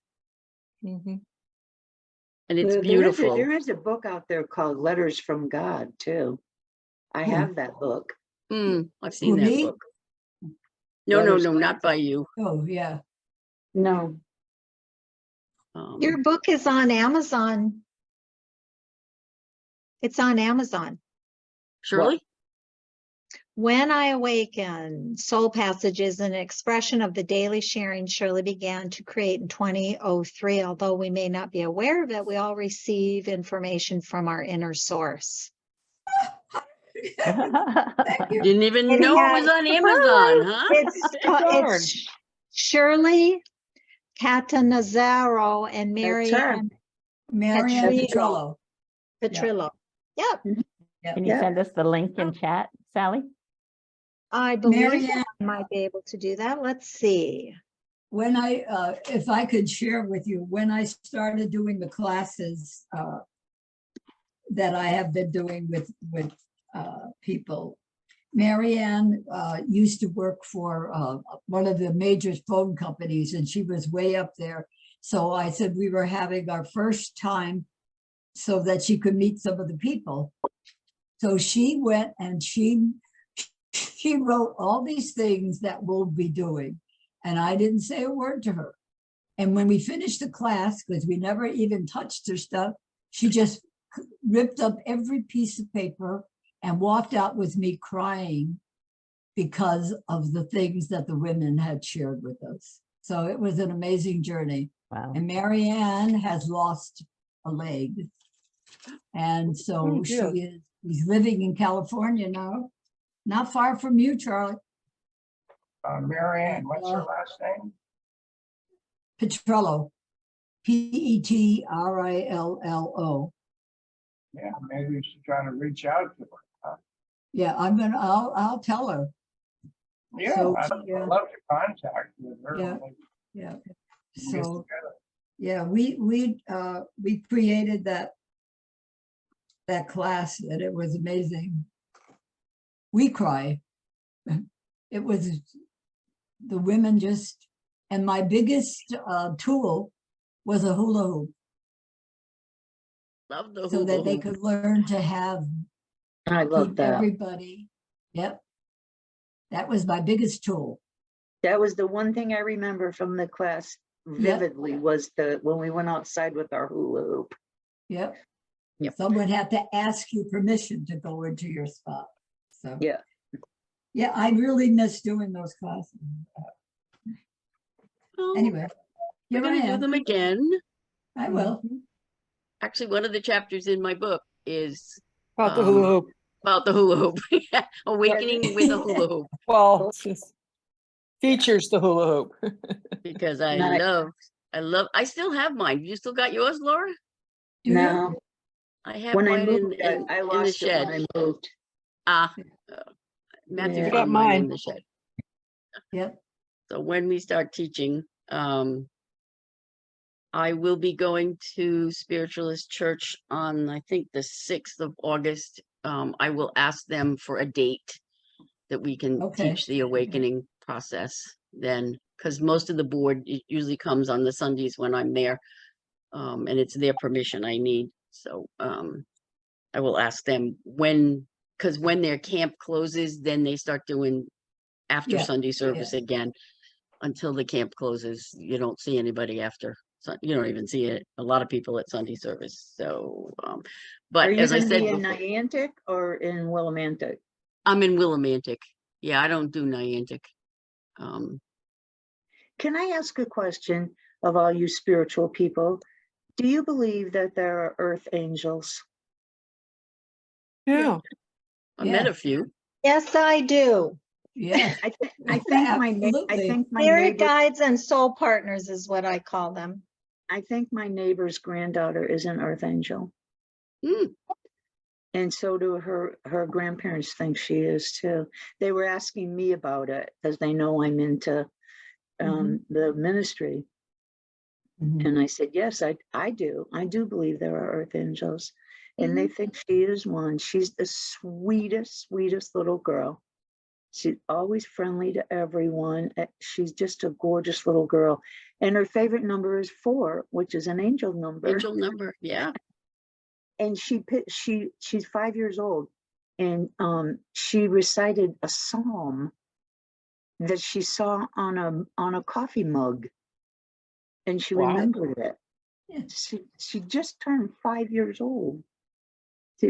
Mhm. And it's There beautiful. is a book out there called Letters from God too. I Hmm. have that book. I've seen Who, that me? book. No, Letters no, from not by you. Oh, yeah. No, Your book is on Amazon. It's on Amazon. Shirley? When I Awaken, Soul Passage is an expression of the daily sharing Shirley began to create in 2003. Although we may not be aware of it, we all receive information from our inner source. Thank you. Didn't even It know it had- was on Amazon, huh? Darn. It's Shirley Cantanzaro and That's her. Marianne Marianne Petrillo. Petrillo. Petrillo. Yep, Can you Yeah. send us the link in chat, Sally? I believe Marianne, I might be able to do that. Let's see. when if I could share with you, when I started doing the classes that I have been doing with people, Marianne used to work for one of the major phone companies, and she was way up there. So I said we were having our first time so that she could meet some of the people. So she went and she wrote all these things that we'll be doing. And I didn't say a word to her. And when we finished the class, because we never even touched her stuff, she just ripped up every piece of paper and walked out with me crying because of the things that the women had shared with us. So it was an amazing journey. Wow. And Marianne has lost a leg. And so Oh, she good. is living in California now, not far from you, Charlie. Marianne, what's her last name? Petrillo, Petrillo. Yeah, maybe we should try to reach out to her. Yeah, I'll tell her. Yeah, So, I'd yeah. love to contact with her. Yeah. when we Yeah. get So, together. yeah, we created that class, and it was amazing. We cry. It was the women just, and my biggest tool was a hula hoop, Love the so hula that they hoop. could learn to have I love keep that. everybody. Yep. That was my biggest tool. That was the one thing I remember from the class vividly was when we went outside with our hula hoop. Yep. Yep. Someone had to ask you permission to go into your spot. So Yeah. yeah, I really miss doing those classes. Oh, Anyway, we're here I gonna do am. them again. I will. Actually, one of the chapters in my book is About the hula hoop. about the hula hoop. Awakening with a hula hoop. Well, it's just features the hula hoop. Because I Nice. I still have mine. You still got yours, Laura? Do you? No, I have when I mine moved, I in the lost it when shed. I moved. Matthew Yeah. I got found mine in mine. the shed. Yep. So when we start teaching, I will be going to Spiritualist Church on, I think, the 6th of August. I will ask them for a date that we can Okay. teach the awakening process then. because most of the board usually comes on the Sundays when I'm there. And it's their permission I need, so, I will ask them when, because when their camp closes, then they start doing after Yeah, Sunday service again. Until the camp closes, you don't see anybody after, you don't even see it, a lot of people at Sunday service, so, Are but you as I gonna said be in before, Niantic or in Willimantic? I'm in Willimantic. Yeah, I don't do Niantic. Can I ask a question of all you spiritual people? Do you believe that there are earth angels? Yeah. I met Yeah. a few. Yes, I do. Yes, I think my Absolutely. Spirit neighbor, guides and soul partners is what I call them. I think my neighbor's granddaughter is an earth angel. Hmm. And so do her grandparents think she is too. They were asking me about it because they know I'm into the ministry. Mhm. And I said, yes, I do. I do believe there are earth angels. And they think she is one. She's the sweetest, sweetest little girl. She's always friendly to everyone. She's just a gorgeous little girl. And her favorite number is 4, which is an angel number. Angel number, yeah. And she's 5 years old. And she recited a psalm that she saw on a coffee mug. And she Wow. remembered it. She just turned 5 years old.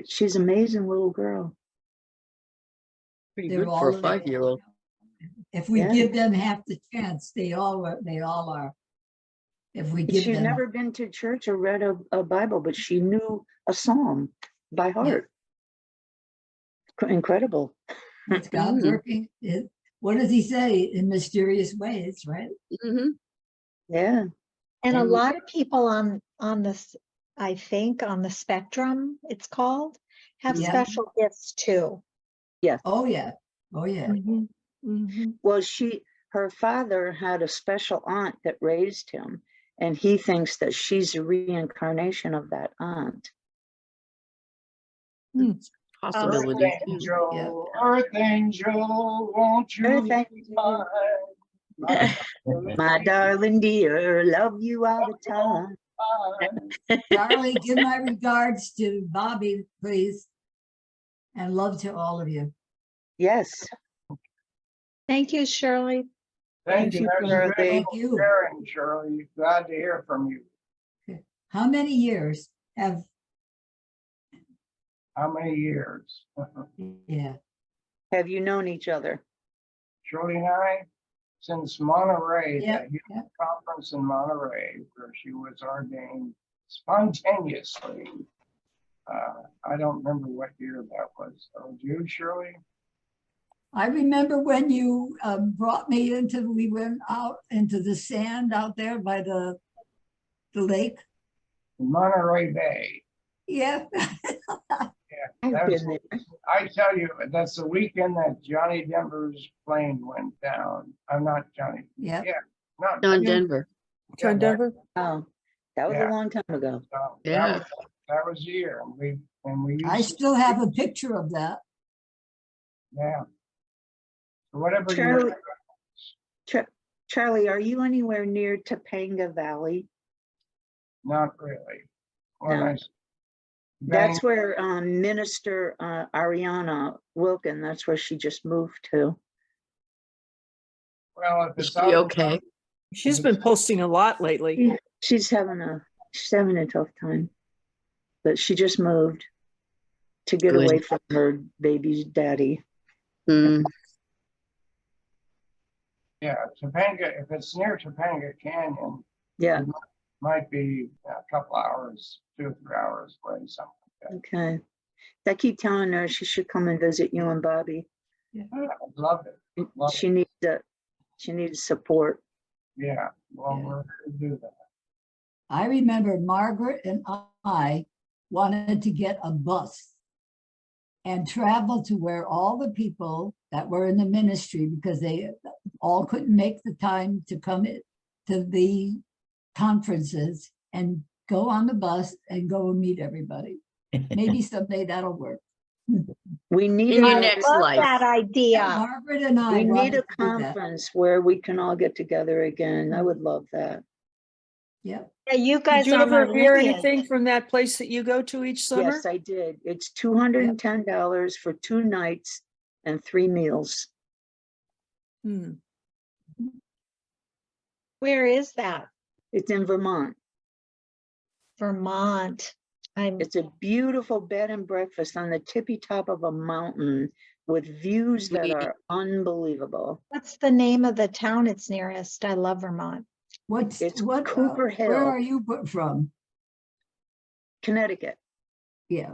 She's an amazing little girl. Pretty They're good for a all- 5-year-old. If we Yeah. give them half the chance, they all are. If we give She's them, never been to church or read a Bible, but she knew a psalm by heart. Incredible. it's God working. What does he say? In mysterious ways, right? Mhm. Yeah. And a And- lot of people on this, I think on the spectrum, it's called, have Yeah. special gifts too. Oh, yeah. Oh, yeah. Mhm, mhm. Well, her father had a special aunt that raised him, and he thinks that she's a reincarnation of that aunt. Possibility. Earth too. angel, earth angel, won't you Earth be angel. mine? My darling dear, love you all the time. Charlie, give my regards to Bobby, please. And love to all of you. Yes. Thank you, Shirley. Thank you, Shirley. Thank you. Sharing, Shirley. Glad to hear from you. How many years have, How many years? yeah, Have you known each other? Shirley and I, since Monterey, Yep, that huge yep. conference in Monterey, where she was ordained spontaneously. I don't remember what year that was. Oh, you, Shirley? I remember when you brought me we went out into the sand out there by the lake. In Monterey Bay. Yeah. I've That's- been there. I tell you, that's the weekend that Johnny Denver's plane went down. I'm not Johnny. Yeah. Yeah. Not John Yeah. Denver. John Denver? Oh, that was Yeah. a long time ago. so Yeah. That was the year. And we I used to, still have a picture of that. yeah. So whatever Charlie- year, Charlie, are you anywhere near Topanga Valley? not really. When No. I That's bang- where Minister Ariana Wilkin, that's where she just moved to. well, if Is it's she out- okay? She's been posting a lot lately. She's having a tough time. But she just moved to get Good. away from her baby's daddy. Mm, Yeah, Topanga, if it's near Topanga Canyon, Yeah, might be a couple hours, 2 or 3 hours away, something like okay. I keep telling her she should come and visit you and Bobby. that. I'd love it. Love She needs support. Yeah, well, Yeah. we're to do that. I remember Margaret and I wanted to get a bus and travel to where all the people that were in the ministry, because they all couldn't make the time to come to the conferences, and go on the bus and go and meet everybody. Maybe someday that'll work. We need In your I next love life. that idea. Margaret and I we need wanted a to do that. conference where we can all get together again. I would love that. Yep. Yeah, you guys Did you are my ever hear lineage. anything from that place that you go to each summer? Yes, I did. It's $210 for 2 nights and 3 meals. Hmm. Where is that? It's in Vermont. Vermont. It's a beautiful bed and breakfast on the tippy top of a mountain with views that are unbelievable. What's the name of the town it's nearest? I love Vermont. It's What, Cooper where Hill, are you from? Connecticut. Yeah.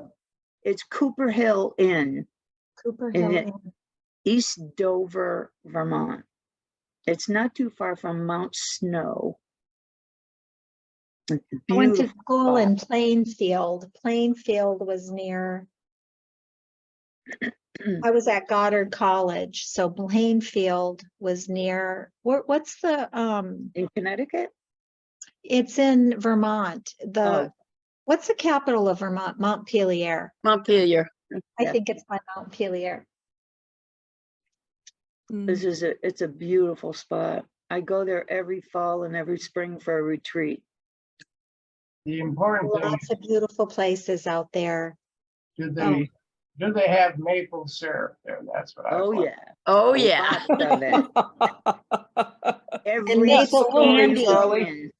It's Cooper Hill Inn, Cooper In Hill it- Inn. East Dover, Vermont. It's not too far from Mount Snow. It's a I went to beautiful school spot. in Plainfield. Plainfield was near, I was at Goddard College, so Plainfield was near, what's the, In Connecticut? it's in Vermont. Oh. What's the capital of Vermont? Montpelier. Montpelier. I Yeah. think it's by Montpelier. Hmm. It's a beautiful spot. I go there every fall and every spring for a retreat. The important thing, Lots of beautiful places out there. do they have maple syrup there? That's what I Oh, want. yeah. Oh, yeah. Lots of it. Every maple single candy. one.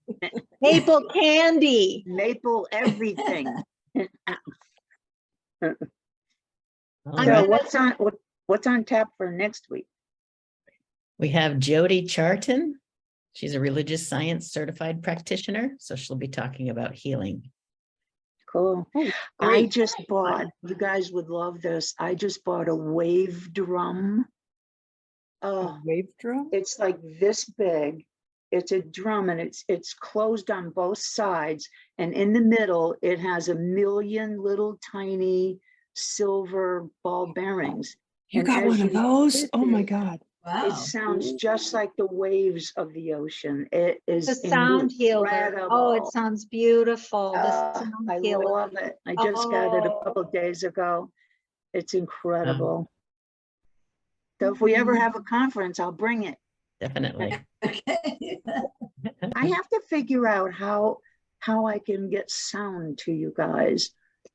Maple candy. Maple everything. All So right. what's on tap for next week? We have Jody Charton. She's a religious science certified practitioner, so she'll be talking about healing. Cool. I Great. just bought, you guys would love this. I just bought a wave drum. Oh, Wave drum? it's like this big. It's a drum and it's closed on both sides. And in the middle, it has 1,000,000 little tiny silver ball bearings. You And got as one of you those? hit Oh my it, God. Wow. It sounds just like the waves of the ocean. It is The sound healer. Oh, incredible. it sounds beautiful. The sound I healer. love it. I just got it a Oh. couple of days ago. It's incredible. So if we ever have a conference, I'll bring it. Definitely. Okay. I have to figure out how I can get sound to you guys.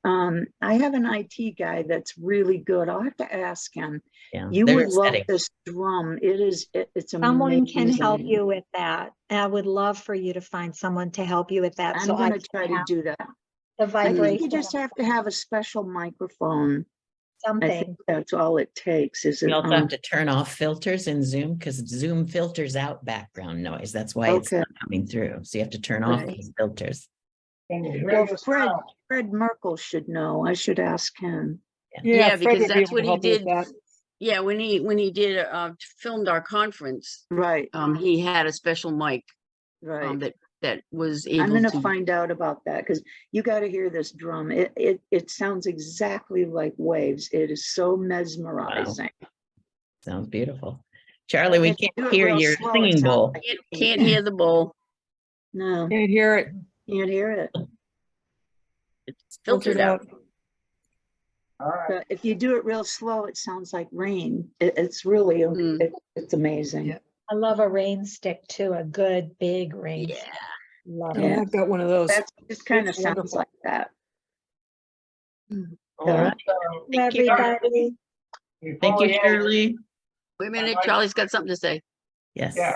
I have an IT guy that's really good. I'll have to ask him. Yeah. You There's would love settings. this drum. It's Someone can help amazing. you with that. And I would love for you to find someone to help you with that. I'm So I gonna can try to have do that. the I think vibration. you just have to have a special microphone. I think Something. that's all it takes. Is You it? also have to turn off filters in Zoom because Zoom filters out background noise. That's why it's Okay. not coming through. So you have to turn off Right. those filters. Can you hear Well, this Fred sound? Merkel should know. I should ask him. Yeah, Fred because would be that's able what to he help you with did. that. Yeah, when he did filmed our conference, Right, he had a special mic right. that was I'm able gonna to. find out about that because you got to hear this drum. It sounds exactly like waves. It is so mesmerizing. Sounds beautiful. Charlie, we If you do can't it hear real your slow, it singing sounds bowl. like Can't hear the bowl. No, Can't hear it. can't hear it. It's Filtered filtered out. out. All right. But if you do it real slow, it sounds like rain. It's really Mm. it's amazing. Yeah. I love a rain stick too, a good big rain. Yeah. stick. Love Yeah, it. I've got one of those. That's just kind of It's sounds wonderful. like that. All right. Thank you. Everybody. Thank Before you, we end, Shirley. Wait a minute, Charlie's got something to say. Yes. Yeah,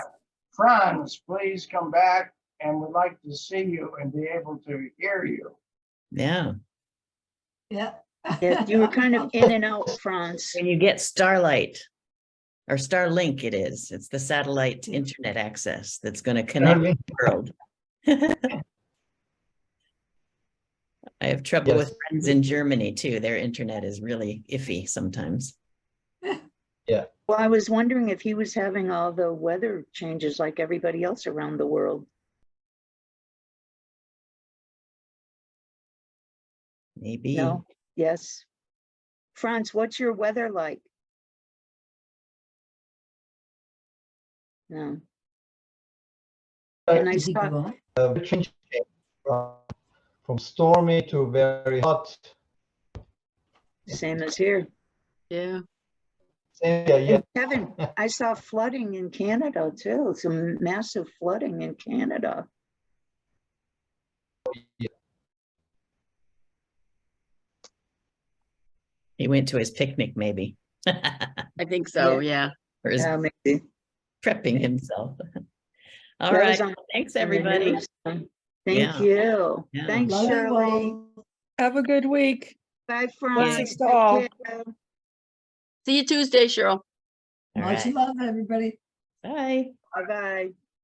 Franz, please come back and we'd like to see you and be able to hear you. Yeah. Yeah. Yes, you were kind of in and out, Franz. When you get Starlight or Starlink, it is. It's the satellite internet access that's going to connect Starlink. the world. I have trouble Yes. with friends in Germany too. Their internet is really iffy sometimes. Well, I was wondering if he was having all the weather changes like everybody else around the world. Maybe. No? Yes. Franz, what's your weather like? No. And I Is he saw, gone? Change from stormy to very hot. Same as here. Yeah. Yeah, yeah. And Kevin, I saw flooding in Canada too, some massive flooding in Canada. He went to his picnic, maybe. I think so, yeah. Or his Maybe. prepping himself. All That right. was on- Thanks, in the everybody. news. Thank Yeah. you. Yeah. Thanks, Love you Shirley. all. Have a good week. Bye, Frank. Blessings to all. Take care. See you Tuesday, Cheryl. All Much right. love, everybody. Bye. Bye-bye.